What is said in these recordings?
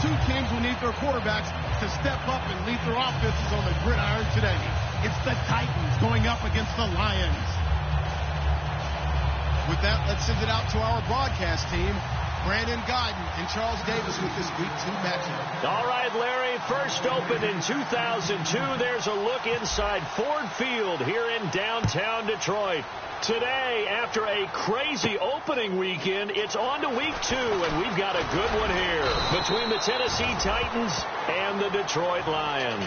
two teams will need their quarterbacks to step up and lead their offenses on the gridiron today. It's the Titans going up against the Lions. With that, let's send it out to our broadcast team. Brandon Guyton and Charles Davis with this Week 2 matchup. All right, Larry, first opened in 2002. There's a look inside Ford Field here in downtown Detroit. Today, after a crazy opening weekend, it's on to Week 2, and we've got a good one here between the Tennessee Titans and the Detroit Lions.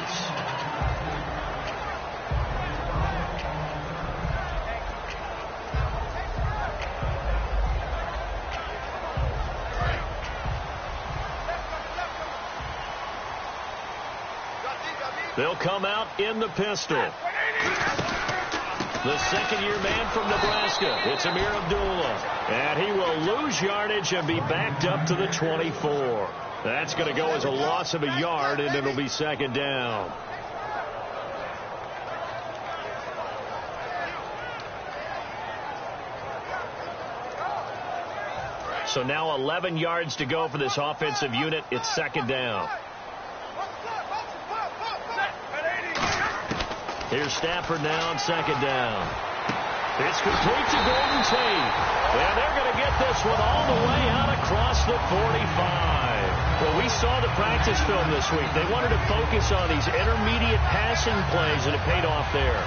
They'll come out in the pistol. The second-year man from Nebraska, it's Amir Abdullah. And he will lose yardage and be backed up to the 24. That's going to go as a loss of a yard, and it'll be second down. So now 11 yards to go for this offensive unit. It's second down. Here's Stafford now on second down. It's complete to Golden Tate. And they're going to get this one all the way out across the 45. Well, we saw the practice film this week. They wanted to focus on these intermediate passing plays, and it paid off there.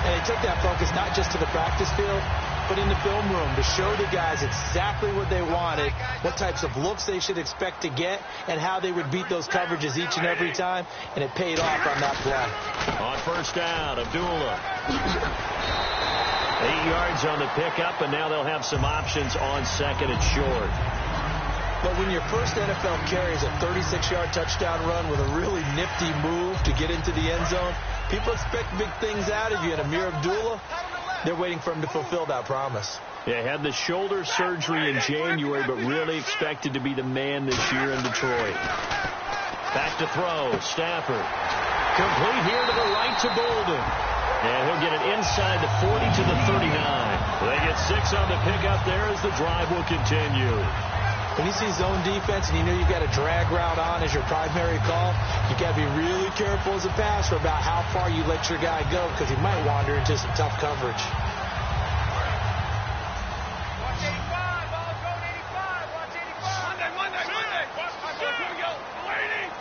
And they took that focus not just to the practice field, but in the film room to show the guys exactly what they wanted, what types of looks they should expect to get, and how they would beat those coverages each and every time, and it paid off on that play. On first down, Abdullah. 8 yards on the pickup, and now they'll have some options on second and short. But when your first NFL carry is a 36-yard touchdown run with a really nifty move to get into the end zone, people expect big things out of you, and Amir Abdullah, they're waiting for him to fulfill that promise. Yeah, had the shoulder surgery in January, but really expected to be the man this year in Detroit. Back to throw, Stafford. Complete here to the right to Bolden. And he'll get it inside the 40 to the 39. They get 6 on the pickup there as the drive will continue. When you see zone defense and you know you've got a drag route on as your primary call, you've got to be really careful as a passer about how far you let your guy go because he might wander into some tough coverage. Watch 85, ball going 85, watch 85. Monday. Here we go. Waiting.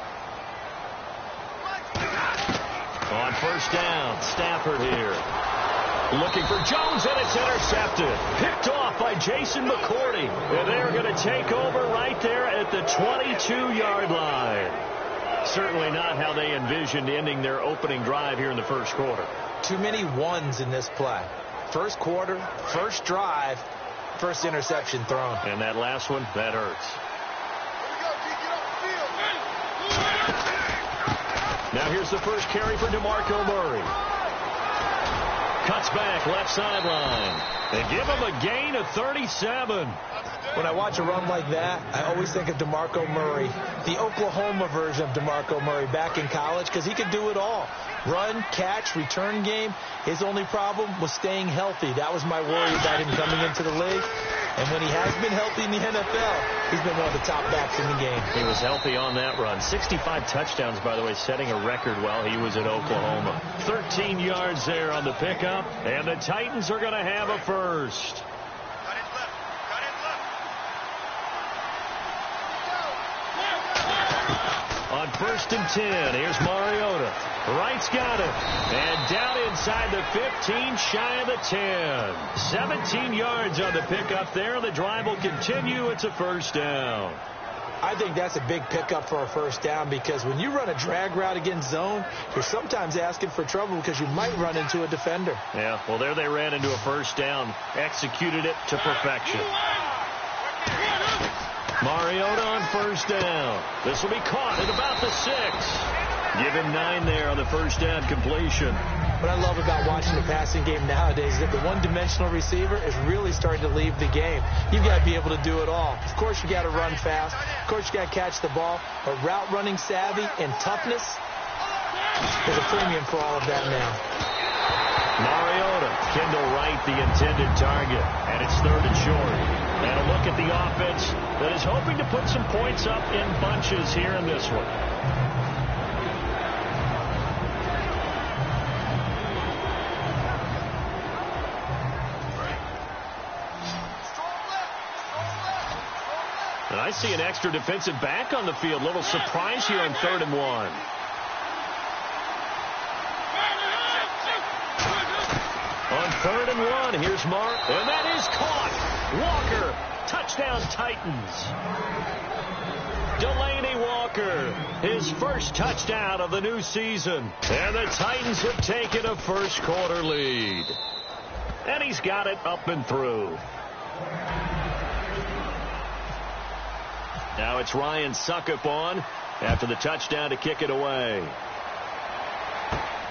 On first down, Stafford here. Looking for Jones, and it's intercepted. Picked off by Jason McCourty. And they're going to take over right there at the 22-yard line. Certainly not how they envisioned ending their opening drive here in the first quarter. Too many ones in this play. First quarter, first drive, first interception thrown. And that last one, that hurts. Now here's the first carry for DeMarco Murray. Cuts back, left sideline. They give him a gain of 37. When I watch a run like that, I always think of DeMarco Murray, the Oklahoma version of DeMarco Murray back in college, because he could do it all. Run, catch, return game. His only problem was staying healthy. That was my worry about him coming into the league. And when he has been healthy in the NFL, he's been one of the top backs in the game. He was healthy on that run. 65 touchdowns, by the way, setting a record while he was at Oklahoma. 13 yards there on the pickup, and the Titans are going to have a first. On first and 10, here's Mariota. Wright's got it. And down inside the 15, shy of the 10. 17 yards on the pickup there. The drive will continue. It's a first down. I think that's a big pickup for a first down because when you run a drag route against zone, you're sometimes asking for trouble because you might run into a defender. Yeah, well, there they ran into a first down. Executed it to perfection. Mariota on first down. This will be caught at about the 6. Give him 9 there on the first down completion. What I love about watching the passing game nowadays is that the one-dimensional receiver is really starting to leave the game. You've got to be able to do it all. Of course, you got to run fast. Of course, you got to catch the ball. But route running savvy and toughness, there's a premium for all of that now. Mariota, Kendall Wright, the intended target, and it's 3rd and short. And a look at the offense that is hoping to put some points up in bunches here in this one. And I see an extra defensive back on the field. Little surprise here on 3rd and 1. On 3rd and 1, here's Mark, and that is caught. Walker, touchdown Titans. Delaney Walker, his first touchdown of the new season. And the Titans have taken a first quarter lead. And he's got it up and through. Now it's Ryan Suckup on after the touchdown to kick it away.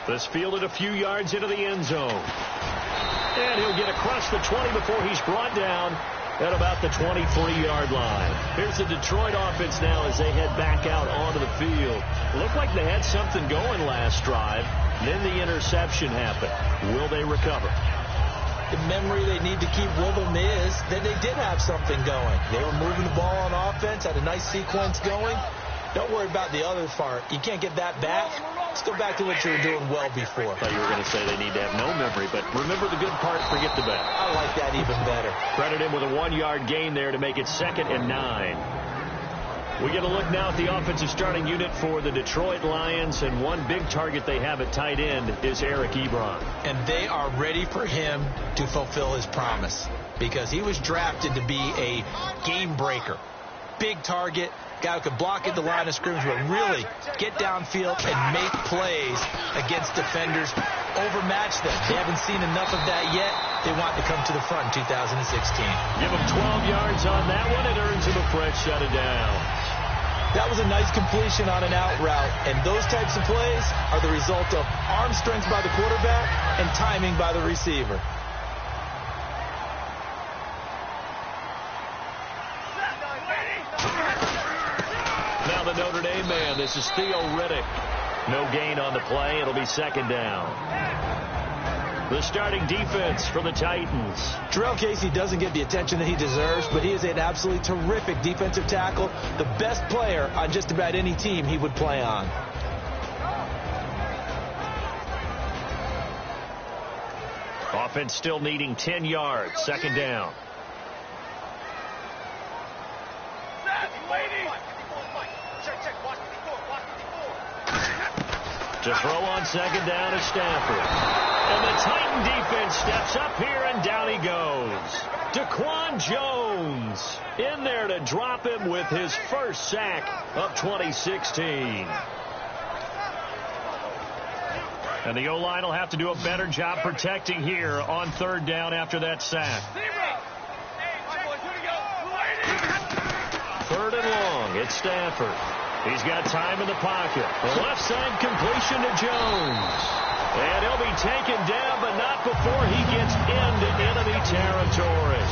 This fielded a few yards into the end zone. And he'll get across the 20 before he's brought down at about the 23-yard line. Here's the Detroit offense now as they head back out onto the field. Looked like they had something going last drive. Then the interception happened. Will they recover? The memory they need to keep with them is that they did have something going. They were moving the ball on offense, had a nice sequence going. Don't worry about the other part. You can't get that back. Let's go back to what you were doing well before. I thought you were going to say they need to have no memory, but remember the good part, forget the bad. I like that even better. Credit him with a 1-yard gain there to make it 2nd and 9. We get a look now at the offensive starting unit for the Detroit Lions, and one big target they have at tight end is Eric Ebron. And they are ready for him to fulfill his promise because he was drafted to be a game breaker. Big target, guy who could block at the line of scrimmage, but really get downfield and make plays against defenders, overmatch them. They haven't seen enough of that yet. They want to come to the front in 2016. Give him 12 yards on that one. It earns him a fresh shut it down. That was a nice completion on an out route, and those types of plays are the result of arm strength by the quarterback and timing by the receiver. Now the Notre Dame man, this is Theo Riddick. No gain on the play. It'll be 2nd down. The starting defense for the Titans. Jarrell Casey doesn't get the attention that he deserves, but he is an absolutely terrific defensive tackle, the best player on just about any team he would play on. Offense still needing 10 yards. 2nd down. To throw on 2nd down is Stafford. And the Titan defense steps up here, and down he goes. Daquan Jones in there to drop him with his first sack of 2016. And the O-line will have to do a better job protecting here on 3rd down after that sack. 3rd and long. It's Stafford. He's got time in the pocket. The left side completion to Jones. And he'll be taken down, but not before he gets into enemy territory.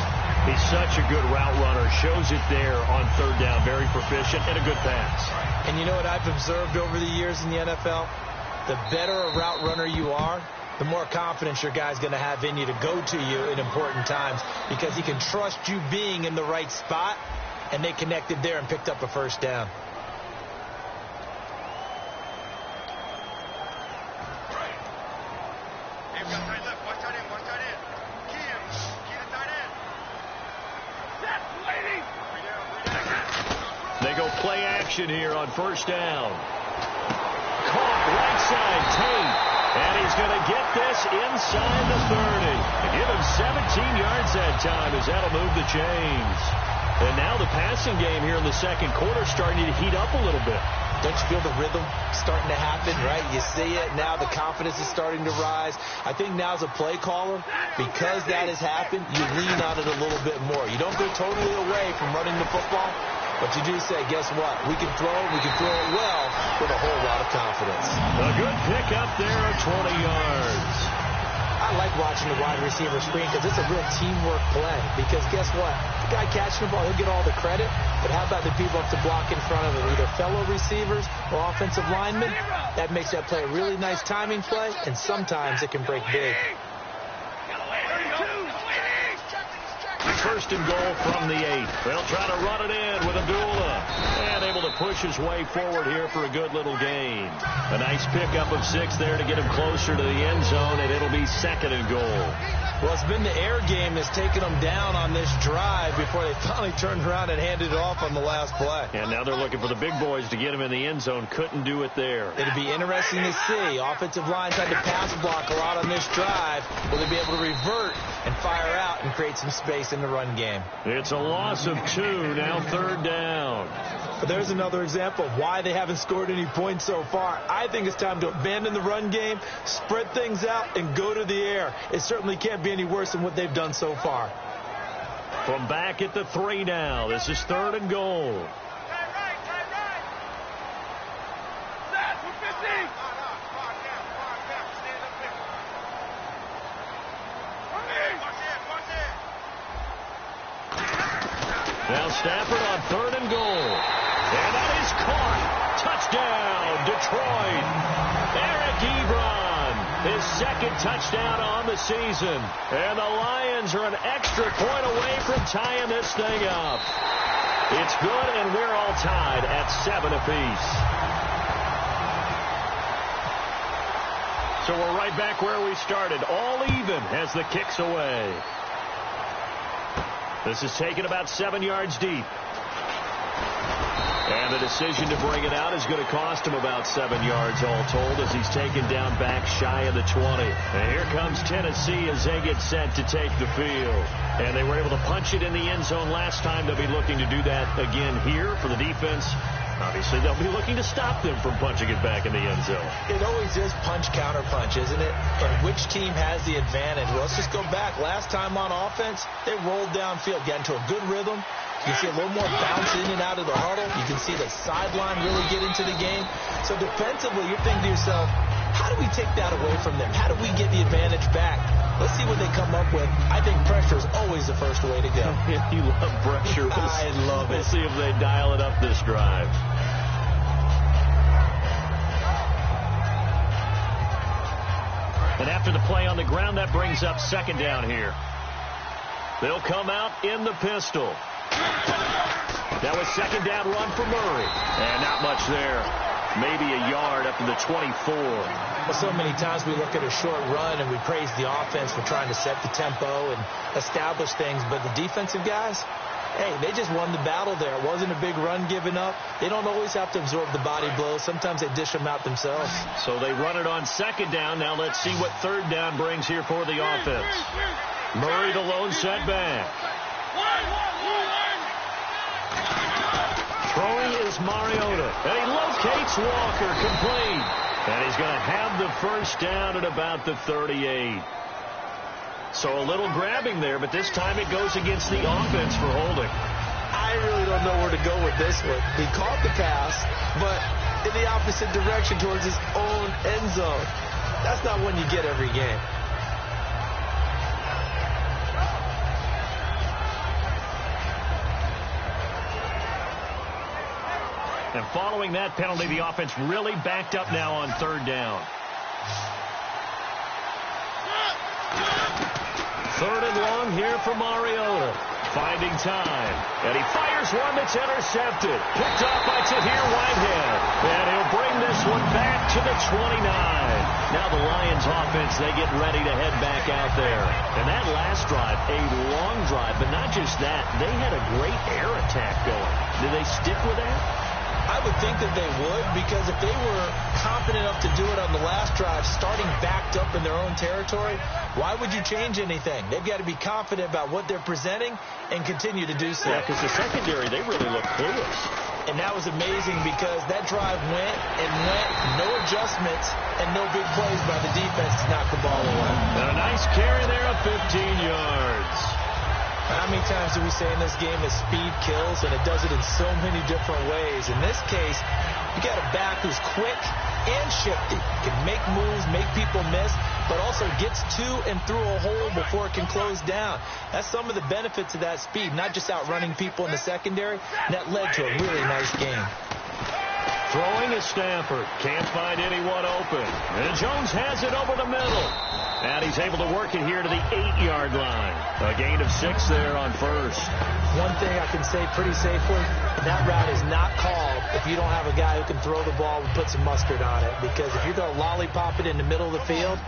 He's such a good route runner. Shows it there on 3rd down. Very proficient and a good pass. And you know what I've observed over the years in the NFL? The better a route runner you are, the more confidence your guy's going to have in you to go to you in important times because he can trust you being in the right spot, and they connected there and picked up a 1st down. They go play action here on 1st down. Caught right side, Tate. And he's going to get this inside the 30. Give him 17 yards that time as that'll move the chains. And now the passing game here in the 2nd quarter starting to heat up a little bit. Don't you feel the rhythm starting to happen, right? You see it now. The confidence is starting to rise. I think now as a play caller, because that has happened, you lean on it a little bit more. You don't go totally away from running the football, but you do say, guess what? We can throw it well with a whole lot of confidence. A good pickup there of 20 yards. I like watching the wide receiver screen because it's a real teamwork play. Because guess what? The guy catching the ball, he'll get all the credit. But how about the people up to block in front of him, either fellow receivers or offensive linemen? That makes that play a really nice timing play, and sometimes it can break big. first and goal from the 8. They'll try to run it in with Abdullah. And able to push his way forward here for a good little gain. A nice pickup of 6 there to get him closer to the end zone, and it'll be second and goal. Well, it's been the air game that's taken them down on this drive before they finally turned around and handed it off on the last play. And now they're looking for the big boys to get him in the end zone. Couldn't do it there. It'll be interesting to see. Offensive line tried to pass block a lot on this drive. Will they be able to revert and fire out and create some space in the run game? It's a loss of 2, now third down. But there's another example of why they haven't scored any points so far. I think it's time to abandon the run game, spread things out, and go to the air. It certainly can't be any worse than what they've done so far. From back at the 3 now, this is third and goal. Now Stafford on third and goal. And that is caught. Touchdown, Detroit. Eric Ebron, his second touchdown on the season. And the Lions are an extra point away from tying this thing up. It's good, and we're all tied at 7 apiece. So we're right back where we started. All even as the kick's away. This is taken about 7 yards deep. And the decision to bring it out is going to cost him about 7 yards all told as he's taken down back shy of the 20. And here comes Tennessee as they get set to take the field. And they were able to punch it in the end zone last time. They'll be looking to do that again here for the defense. Obviously, they'll be looking to stop them from punching it back in the end zone. It always is punch, counter punch, isn't it? And which team has the advantage? Well, let's just go back. Last time on offense, they rolled downfield, got into a good rhythm. You can see a little more bounce in and out of the huddle. You can see the sideline really get into the game. So defensively, you're thinking to yourself, how do we take that away from them? How do we get the advantage back? Let's see what they come up with. I think pressure is always the first way to go. You love pressure. I love it. We'll see if they dial it up this drive. And after the play on the ground, that brings up second down here. They'll come out in the pistol. That was second down run for Murray. And not much there. Maybe a yard up to the 24. Well, so many times we look at a short run and we praise the offense for trying to set the tempo and establish things. But the defensive guys, hey, they just won the battle there. It wasn't a big run given up. They don't always have to absorb the body blows. Sometimes they dish them out themselves. So they run it on second down. Now let's see what third down brings here for the offense. Murray the lone setback. Throwing is Mariota. And he locates Walker, complete. And he's going to have the first down at about the 38. So a little grabbing there, but this time it goes against the offense for holding. I really don't know where to go with this one. He caught the pass, but in the opposite direction towards his own end zone. That's not one you get every game. And following that penalty, the offense really backed up now on third down. Third and long here for Mariota. Finding time. And he fires one that's intercepted. Picked off by Tahir Whitehead. And he'll bring this one back to the 29. Now the Lions offense, they get ready to head back out there. And that last drive, a long drive, but not just that. They had a great air attack going. Did they stick with that? I would think that they would, because if they were confident enough to do it on the last drive, starting backed up in their own territory, why would you change anything? They've got to be confident about what they're presenting and continue to do so. Yeah, because the secondary, they really look clueless. And that was amazing because that drive went and went, no adjustments, and no big plays by the defense to knock the ball away. And a nice carry there of 15 yards. How many times do we say in this game that speed kills, and it does it in so many different ways? In this case, you got a back who's quick and shifty, can make moves, make people miss, but also gets to and through a hole before it can close down. That's some of the benefits of that speed, not just outrunning people in the secondary, and that led to a really nice game. Throwing is Stafford. Can't find anyone open. And Jones has it over the middle. And he's able to work it here to the 8-yard line. A gain of 6 there on first. One thing I can say pretty safely, that route is not called if you don't have a guy who can throw the ball and put some mustard on it. Because if you're going to lollipop it in the middle of the field,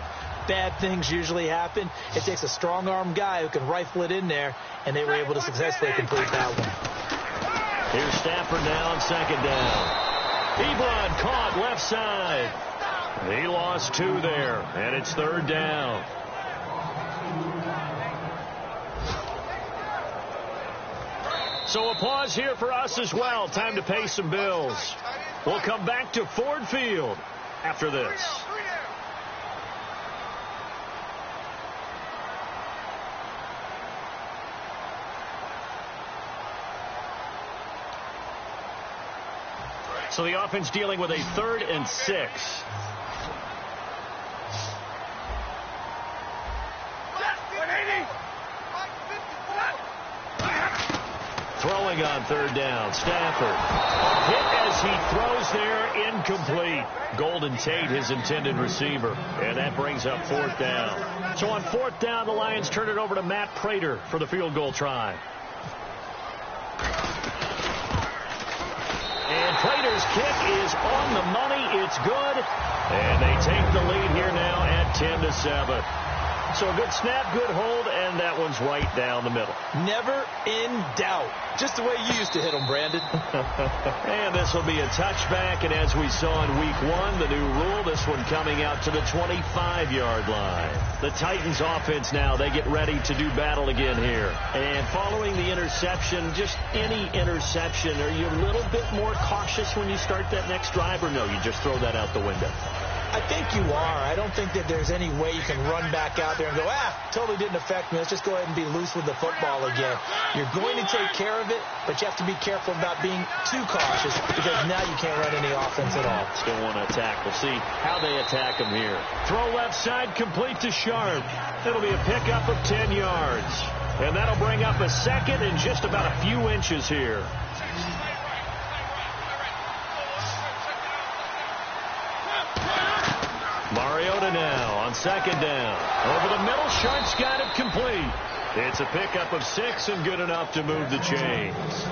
bad things usually happen. It takes a strong-arm guy who can rifle it in there, and they were able to successfully complete that one. Here's Stafford now on second down. Ebron caught left side. He lost 2 there, and it's third down. So a pause here for us as well. Time to pay some bills. We'll come back to Ford Field after this. So the offense dealing with a 3rd and 6. Throwing on third down. Stafford. Hit as he throws there. Incomplete. Golden Tate, his intended receiver. And that brings up 4th down. So on 4th down, the Lions turn it over to Matt Prater for the field goal try. And Prater's kick is on the money. It's good. And they take the lead here now at 10-7. So a good snap, good hold, and that one's right down the middle. Never in doubt. Just the way you used to hit them, Brandon. And this will be a touchback, and as we saw in week 1, the new rule, this one coming out to the 25-yard line. The Titans offense now, they get ready to do battle again here. And following the interception, just any interception, are you a little bit more cautious when you start that next drive, or no, you just throw that out the window? I think you are. I don't think that there's any way you can run back out there and go, totally didn't affect me. Let's just go ahead and be loose with the football again. You're going to take care of it, but you have to be careful about being too cautious because now you can't run any offense at all. Still want to attack. We'll see how they attack them here. Throw left side, complete to Sharp. It'll be a pickup of 10 yards. And that'll bring up a 2nd and just about a few inches here. Mariota now on 2nd down. Over the middle, Sharp's got it complete. It's a pickup of 6 and good enough to move the chains.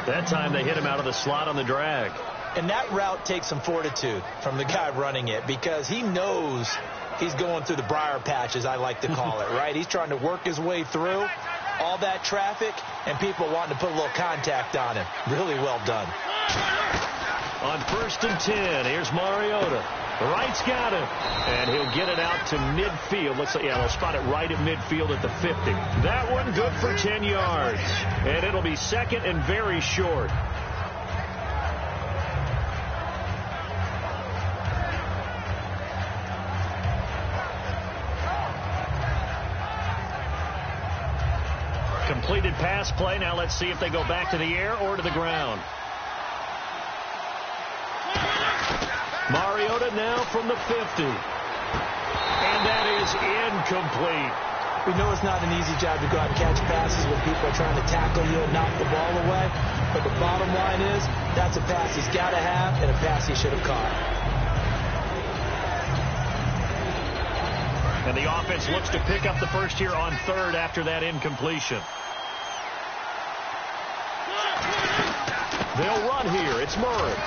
That time they hit him out of the slot on the drag. And that route takes some fortitude from the guy running it because he knows he's going through the briar patch, as I like to call it, right? He's trying to work his way through all that traffic and people wanting to put a little contact on him. Really well done. On 1st and 10, here's Mariota. Wright's got it, and he'll get it out to midfield. Looks like, they'll spot it right at midfield at the 50. That one good for 10 yards, and it'll be 2nd and very short. Completed pass play. Now let's see if they go back to the air or to the ground. Mariota now from the 50. And that is incomplete. We know it's not an easy job to go out and catch passes when people are trying to tackle you and knock the ball away. But the bottom line is, that's a pass he's got to have and a pass he should have caught. And the offense looks to pick up the first here on 3rd after that incompletion. They'll run here. It's Murray.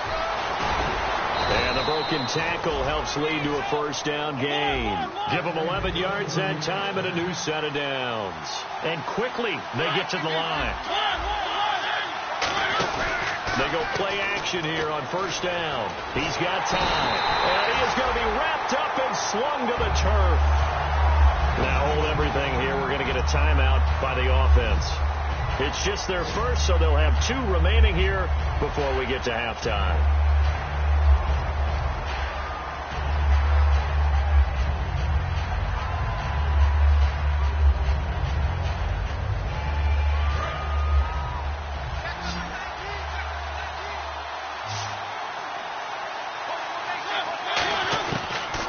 And the broken tackle helps lead to a 1st down gain. Give them 11 yards that time and a new set of downs. And quickly they get to the line. They go play action here on 1st down. He's got time. And he is going to be wrapped up and slung to the turf. Now hold everything here. We're going to get a timeout by the offense. It's just their first, so they'll have 2 remaining here before we get to halftime.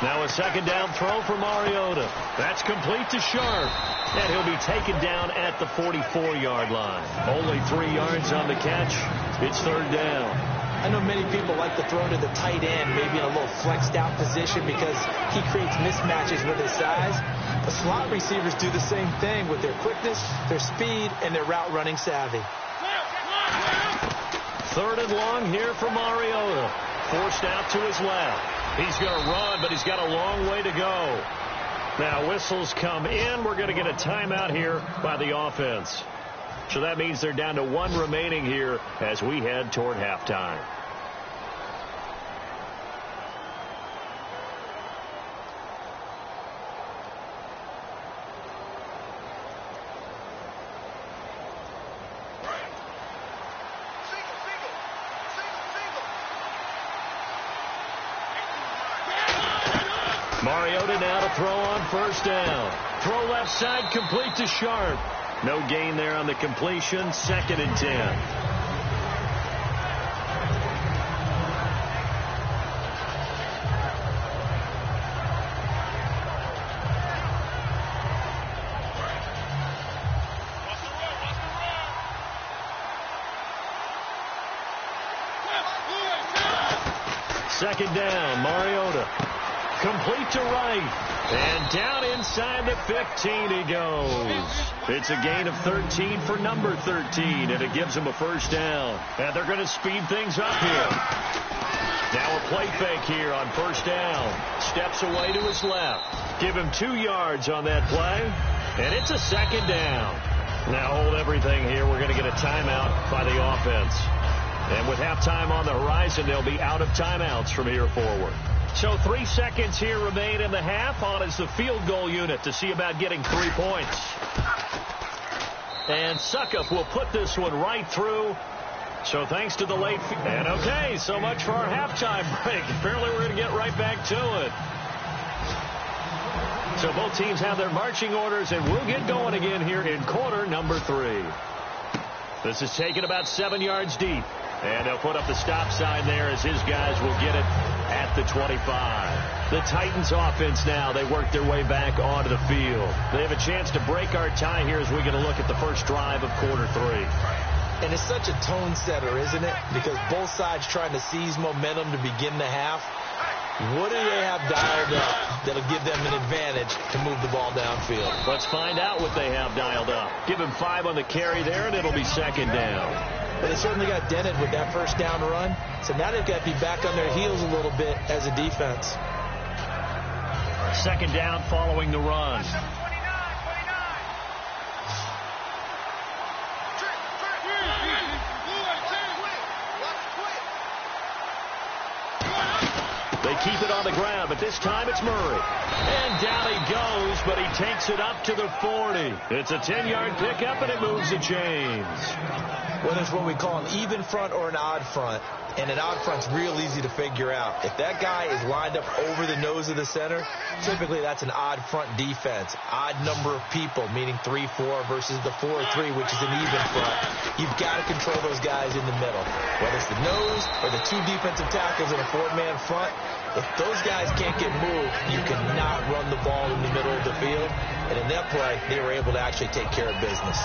Now a 2nd down throw for Mariota. That's complete to Sharp. And he'll be taken down at the 44-yard line. Only 3 yards on the catch. It's 3rd down. I know many people like to throw to the tight end, maybe in a little flexed out position because he creates mismatches with his size. But slot receivers do the same thing with their quickness, their speed, and their route running savvy. 3rd and long here for Mariota. Forced out to his left. He's going to run, but he's got a long way to go. Now whistles come in. We're going to get a timeout here by the offense. So that means they're down to 1 remaining here as we head toward halftime. Mariota now to throw on 1st down. Throw left side, complete to Sharp. No gain there on the completion. 2nd and 10. Second down, Mariota. Complete to right. And down inside the 15 he goes. It's a gain of 13 for number 13, and it gives him a 1st down. And they're going to speed things up here. Now a play fake here on 1st down. Steps away to his left. Give him 2 yards on that play. And it's a 2nd down. Now hold everything here. We're going to get a timeout by the offense. And with halftime on the horizon, they'll be out of timeouts from here forward. So 3 seconds here remain in the half. On is the field goal unit to see about getting 3 points. And Suckup will put this one right through. So thanks to the late and okay, so much for our halftime break. Apparently we're going to get right back to it. So both teams have their marching orders, and we'll get going again here in quarter number 3. This is taken about 7 yards deep. And they'll put up the stop sign there as his guys will get it at the 25. The Titans offense now, they work their way back onto the field. They have a chance to break our tie here as we get a look at the first drive of quarter 3. And it's such a tone setter, isn't it? Because both sides trying to seize momentum to begin the half. What do they have dialed up that'll give them an advantage to move the ball downfield? Let's find out what they have dialed up. Give him 5 on the carry there, and it'll be 2nd down. But they certainly got dented with that 1st down run. So now they've got to be back on their heels a little bit as a defense. 2nd down following the run. They keep it on the ground, but this time it's Murray. And down he goes, but he takes it up to the 40. It's a 10-yard pickup, and it moves the chains. Well, there's what we call an even front or an odd front. And an odd front's real easy to figure out. If that guy is lined up over the nose of the center, typically that's an odd front defense. Odd number of people, meaning 3-4 versus the 4-3, which is an even front. You've got to control those guys in the middle. Whether it's the nose or the 2 defensive tackles in a 4-man front, if those guys can't get moved, you cannot run the ball in the middle of the field. And in that play, they were able to actually take care of business.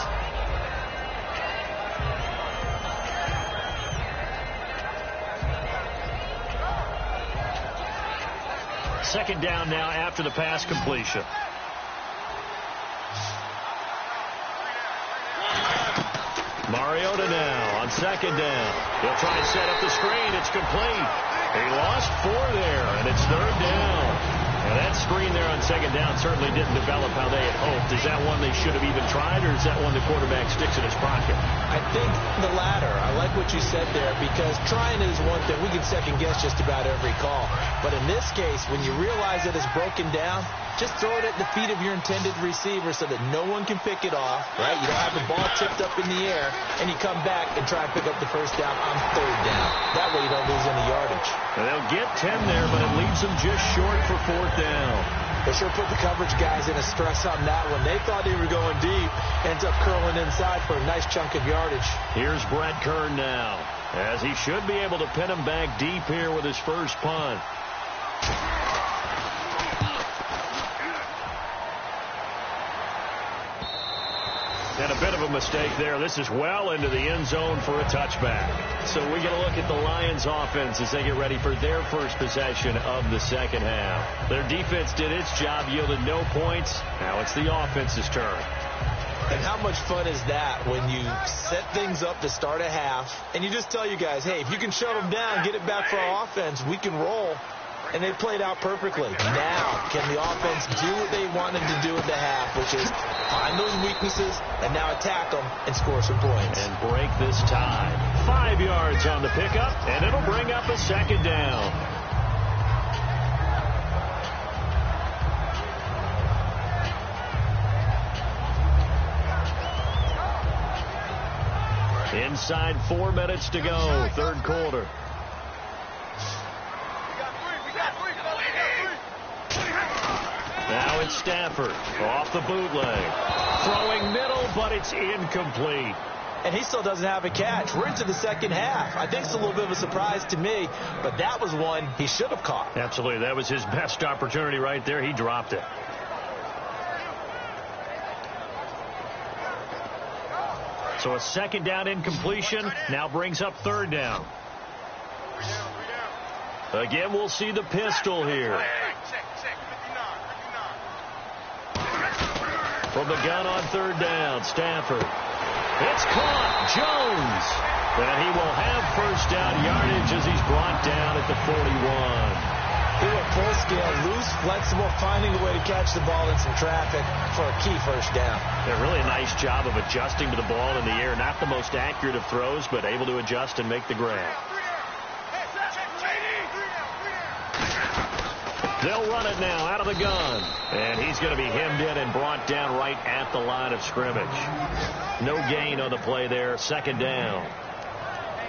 Second down now after the pass completion. Mariota now on 2nd down. He'll try and set up the screen. It's complete. He lost 4 there, and it's 3rd down. And that screen there on 2nd down certainly didn't develop how they had hoped. Is that one they should have even tried, or is that one the quarterback sticks in his pocket? I think the latter. I like what you said there, because trying is one thing. We can second-guess just about every call. But in this case, when you realize that it's broken down, just throw it at the feet of your intended receiver so that no one can pick it off, right? You don't have the ball tipped up in the air, and you come back and try and pick up the 1st down on 3rd down. That way you don't lose any yardage. And they'll get 10 there, but it leaves them just short for 4th down. They sure put the coverage guys in a stress on that one. They thought they were going deep. Ends up curling inside for a nice chunk of yardage. Here's Brett Kern now, as he should be able to pin him back deep here with his first punt. And a bit of a mistake there. This is well into the end zone for a touchback. So we get a look at the Lions offense as they get ready for their first possession of the second half. Their defense did its job, yielded no points. Now it's the offense's turn. And how much fun is that when you set things up to start a half and you just tell you guys, hey, if you can shut them down, get it back for our offense, we can roll. And they played out perfectly. Now, can the offense do what they wanted to do at the half, which is find those weaknesses and now attack them and score some points. And break this tie. 5 yards on the pickup, and it'll bring up a second down. Inside 4 minutes to go, third quarter. Now it's Stafford off the bootleg. Throwing middle, but it's incomplete. And he still doesn't have a catch. We're into the second half. I think it's a little bit of a surprise to me, but that was one he should have caught. Absolutely. That was his best opportunity right there. He dropped it. So a second down incompletion now brings up third down. Again, we'll see the pistol here. From the gun on third down, Stafford. It's caught. Jones. And he will have first down yardage as he's brought down at the 41. He went full scale, loose, flexible, finding a way to catch the ball in some traffic for a key first down. Yeah, really a nice job of adjusting to the ball in the air. Not the most accurate of throws, but able to adjust and make the grab. They'll run it now out of the gun. And he's going to be hemmed in and brought down right at the line of scrimmage. No gain on the play there. Second down.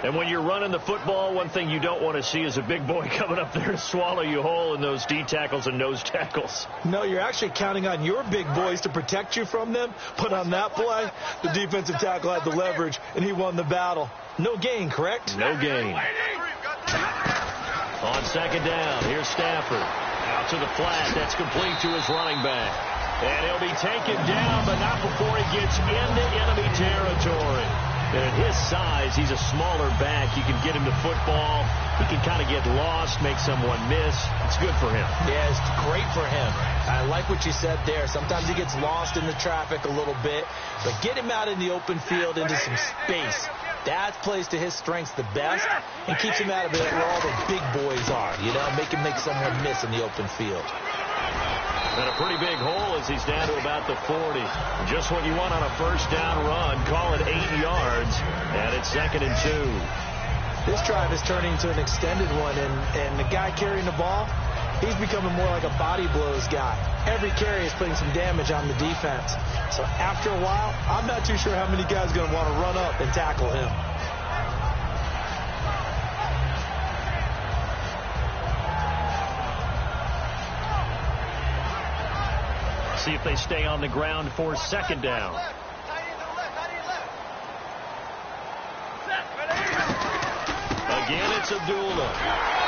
And when you're running the football, one thing you don't want to see is a big boy coming up there to swallow you whole in those D tackles and nose tackles. No, you're actually counting on your big boys to protect you from them. But on that play, the defensive tackle had the leverage, and he won the battle. No gain, correct? No gain. On second down, here's Stafford. Out to the flat. That's complete to his running back. And he'll be taken down, but not before he gets into enemy territory. And at his size, he's a smaller back. You can get him to football. He can kind of get lost, make someone miss. It's good for him. Yeah, it's great for him. I like what you said there. Sometimes he gets lost in the traffic a little bit, but get him out in the open field into some space. That plays to his strengths the best and keeps him out of it where all the big boys are. You know, make him make someone miss in the open field. And a pretty big hole as he's down to about the 40. Just what you want on a first down run. Call it 8 yards. And it's 2nd and 2. This drive is turning into an extended one. And the guy carrying the ball, he's becoming more like a body blows guy. Every carry is putting some damage on the defense. So after a while, I'm not too sure how many guys are going to want to run up and tackle him. See if they stay on the ground for second down. Again, it's Abdullah.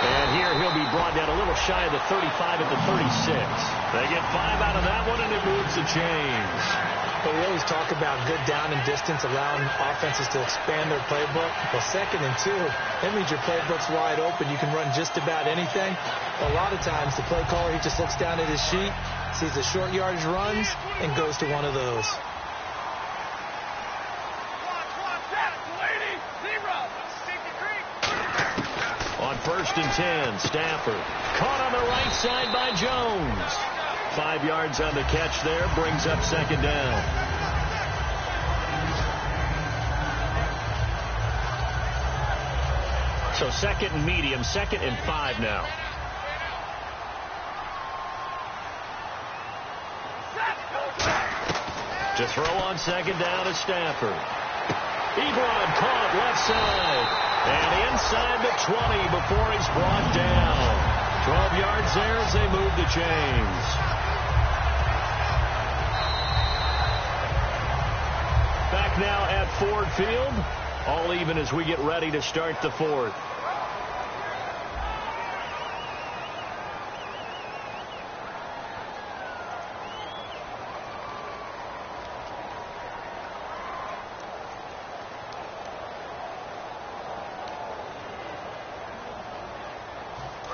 And here he'll be brought down a little shy of the 35 at the 36. They get 5 out of that one, and it moves the chains. But we always talk about good down and distance, allowing offenses to expand their playbook. Well, 2nd and 2, that means your playbook's wide open. You can run just about anything. A lot of times, the play caller, he just looks down at his sheet, sees the short yardage runs, and goes to one of those. On 1st and 10, Stafford. Caught on the right side by Jones. 5 yards on the catch there, brings up second down. So 2nd and medium, 2nd and 5 now. To throw on second down is Stafford. Ebron caught left side. And inside the 20 before he's brought down. 12 yards there as they move the chains. Back now at Ford Field. All even as we get ready to start the fourth.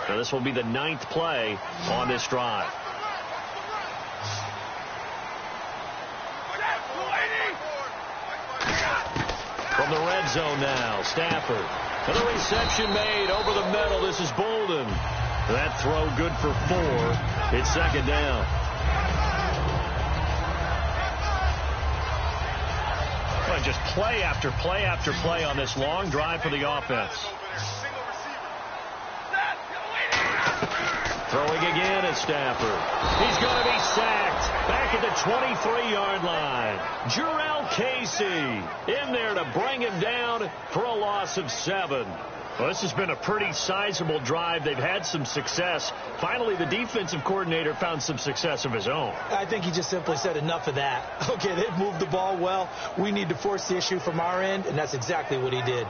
Now this will be the 9th play on this drive. From the red zone now, Stafford. And the reception made over the middle. This is Bolden. That throw good for 4. It's second down. Well, just play after play after play on this long drive for the offense. Throwing again at Stafford. He's going to be sacked. Back at the 23-yard line. Jurrell Casey in there to bring him down for a loss of 7. Well, this has been a pretty sizable drive. They've had some success. Finally, the defensive coordinator found some success of his own. I think he just simply said enough of that. Okay, they've moved the ball well. We need to force the issue from our end, and that's exactly what he did.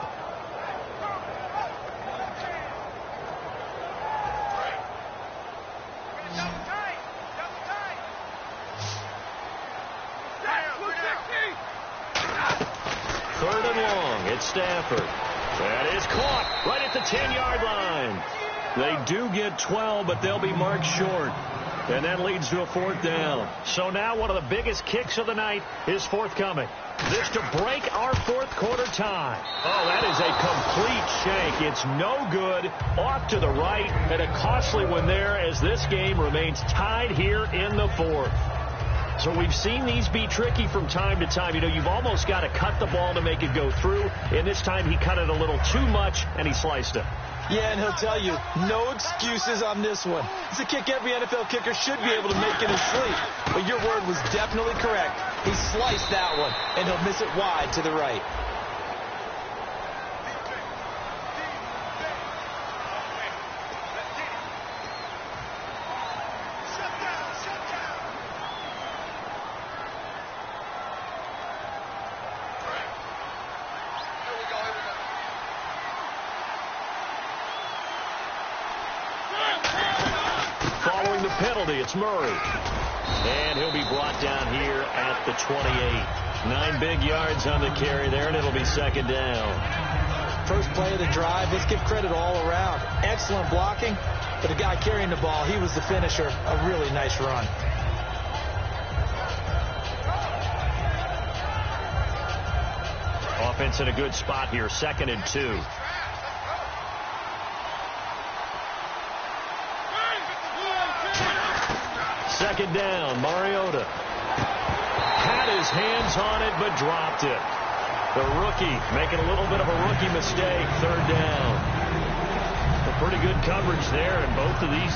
Third and long. It's Stafford. That is caught right at the 10-yard line. They do get 12, but they'll be marked short. And that leads to a 4th down. So now one of the biggest kicks of the night is forthcoming. This to break our 4th quarter tie. Oh, that is a complete shank. It's no good. Off to the right, and a costly one there as this game remains tied here in the 4th. So we've seen these be tricky from time to time. You know, you've almost got to cut the ball to make it go through. And this time he cut it a little too much, and he sliced it. Yeah, and he'll tell you, no excuses on this one. It's a kick every NFL kicker should be able to make in his sleep. But your word was definitely correct. He sliced that one, and he'll miss it wide to the right. Following the penalty, it's Murray. And he'll be brought down here at the 28. 9 big yards on the carry there, and it'll be second down. First play of the drive, let's give credit all around. Excellent blocking, but the guy carrying the ball, he was the finisher. A really nice run. Offense in a good spot here, 2nd and 2. Second down, Mariota. Had his hands on it, but dropped it. The rookie making a little bit of a rookie mistake, 3rd down. A pretty good coverage there, and both of these